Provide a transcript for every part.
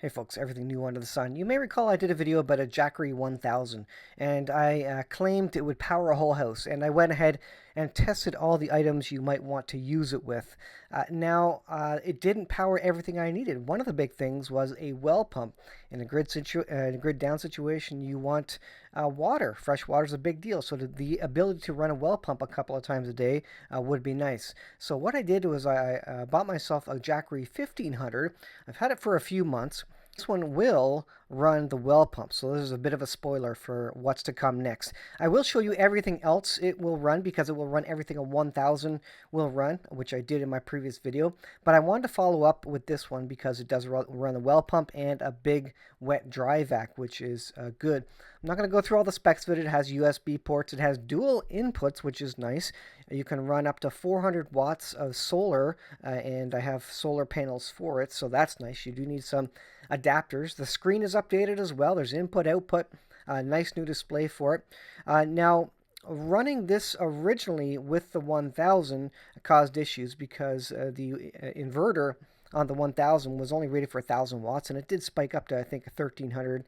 Hey folks, everything new under the sun. You may recall I did a video about a Jackery 1000 and I claimed it would power a whole house, and I went ahead and tested all the items you might want to use it with. It didn't power everything I needed. One of the big things was a well pump. In a grid down situation, you want water. Fresh water is a big deal, so the ability to run a well pump a couple of times a day would be nice. So what I did was I bought myself a Jackery 1500. I've had it for a few months. This one will run the well pump, so this is a bit of a spoiler for what's to come next. I will show you everything else it will run, because it will run everything a 1000 will run, which I did in my previous video. But I wanted to follow up with this one because it does run the well pump and a big wet dry vac, which is good. I'm not going to go through all the specs of it. It has USB ports. It has dual inputs, which is nice. You can run up to 400 watts of solar, and I have solar panels for it, so that's nice. You do need some adapters. The screen is updated as well. There's input, output, nice new display for it. Now, running this originally with the 1000 caused issues because the inverter on the 1000 was only rated for 1000 watts, and it did spike up to, I think, 1300.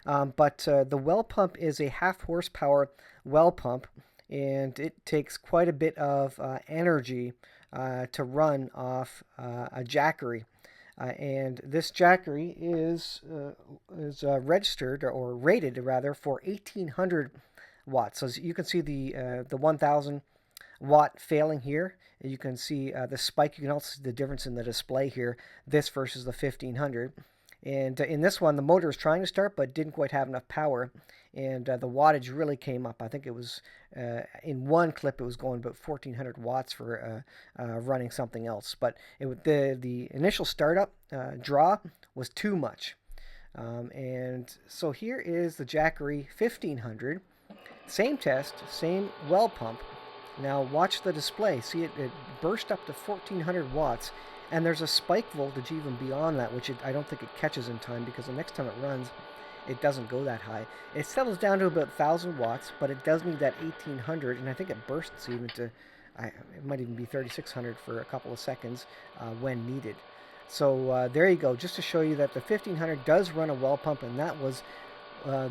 But the well pump is a half horsepower well pump, and it takes quite a bit of energy to run off a Jackery. And this Jackery is registered, or rated rather, for 1800 watts. So as you can see the 1000 watt failing here. You can see the spike. You can also see the difference in the display here, this versus the 1500. And in this one, the motor is trying to start but didn't quite have enough power, and the wattage really came up. I think it was, in one clip, it was going about 1400 watts for running something else. But the initial startup draw was too much. And so here is the Jackery 1500. Same test, same well pump. Now watch the display. See, it burst up to 1400 watts. And there's a spike voltage even beyond that, which I don't think it catches in time, because the next time it runs, it doesn't go that high. It settles down to about 1000 watts, but it does need that 1800, and I think it bursts even to, it might even be 3600 for a couple of seconds when needed. So there you go, just to show you that the 1500 does run a well pump, and that was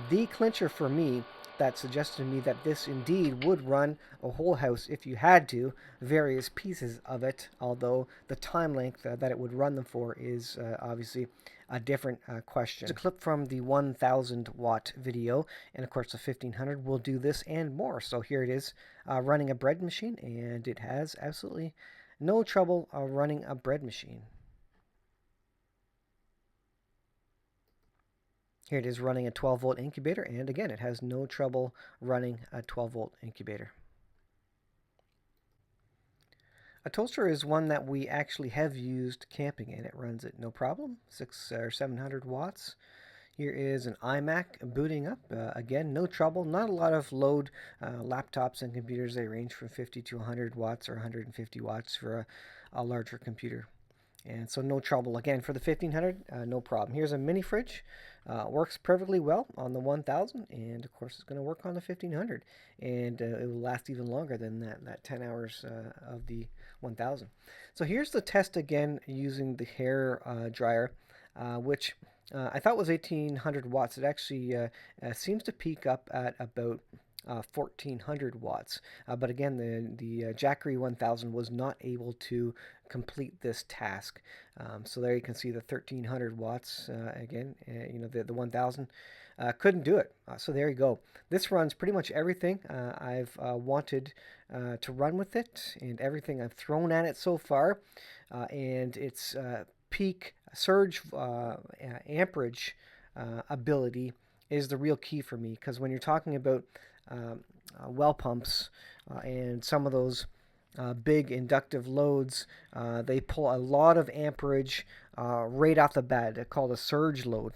the clincher for me that suggested to me that this indeed would run a whole house if you had to, various pieces of it, although the time length that it would run them for is obviously a different question. It's a clip from the 1000 watt video, and of course the 1500 will do this and more. So here it is running a bread machine, and it has absolutely no trouble running a bread machine. Here it is running a 12 volt incubator, and again, it has no trouble running a 12 volt incubator. A toaster is one that we actually have used camping, and it runs at no problem, 600 or 700 watts. Here is an Imac booting up. Again, no trouble. Not a lot of load. Laptops and computers, they range from 50 to 100 watts or 150 watts for a larger computer. And so no trouble. Again, for the 1500, no problem. Here's a mini fridge. Works perfectly well on the 1000, and of course it's going to work on the 1500, and it will last even longer than that 10 hours of the 1000. So here's the test again using the hair dryer, which I thought was 1800 watts. It actually seems to peak up at about 1400 watts. But again, the Jackery 1000 was not able to complete this task. So there you can see the 1300 watts again. The 1000 couldn't do it. So there you go. This runs pretty much everything I've wanted to run with it, and everything I've thrown at it so far. And its peak surge amperage ability is the real key for me, because when you're talking about well pumps and some of those big inductive loads, they pull a lot of amperage right off the bat. They're called a surge load.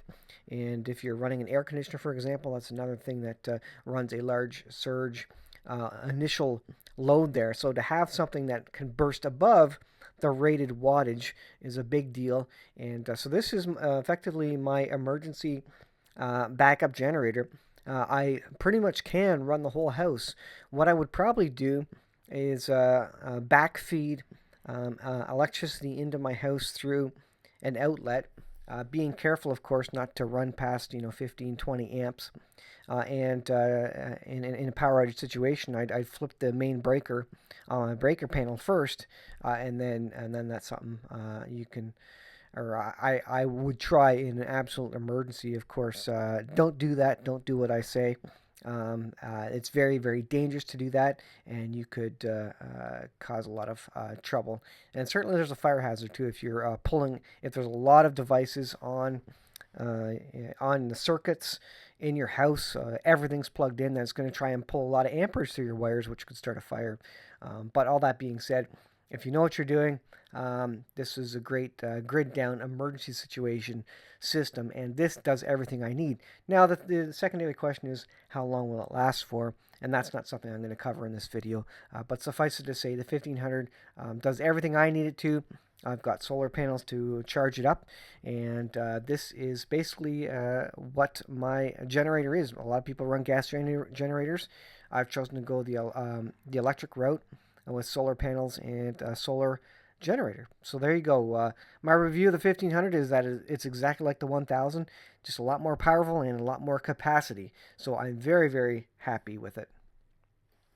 And if you're running an air conditioner, for example, that's another thing that runs a large surge initial load there. So to have something that can burst above the rated wattage is a big deal. And so this is effectively my emergency backup generator. I pretty much can run the whole house. What I would probably do is backfeed electricity into my house through an outlet being careful, of course, not to run past 15, 20 amps. And in a power outage situation, I'd flip the main breaker on my breaker panel first, and then that's something you can, or I would try in an absolute emergency. Of course, don't do that. Don't do what I say. It's very, very dangerous to do that, and you could cause a lot of trouble. And certainly, there's a fire hazard too if you're pulling. If there's a lot of devices uh, on the circuits in your house, everything's plugged in. That's going to try and pull a lot of amperes through your wires, which could start a fire. But all that being said, if you know what you're doing, this is a great grid down emergency situation system, and this does everything I need. Now, the secondary question is how long will it last for? And that's not something I'm going to cover in this video. But suffice it to say, the 1500 does everything I need it to. I've got solar panels to charge it up, and this is basically what my generator is. A lot of people run gas generators. I've chosen to go the electric route with solar panels and solar generator. So there you go. My review of the 1500 is that it's exactly like the 1000, just a lot more powerful and a lot more capacity. So I'm very, very happy with it.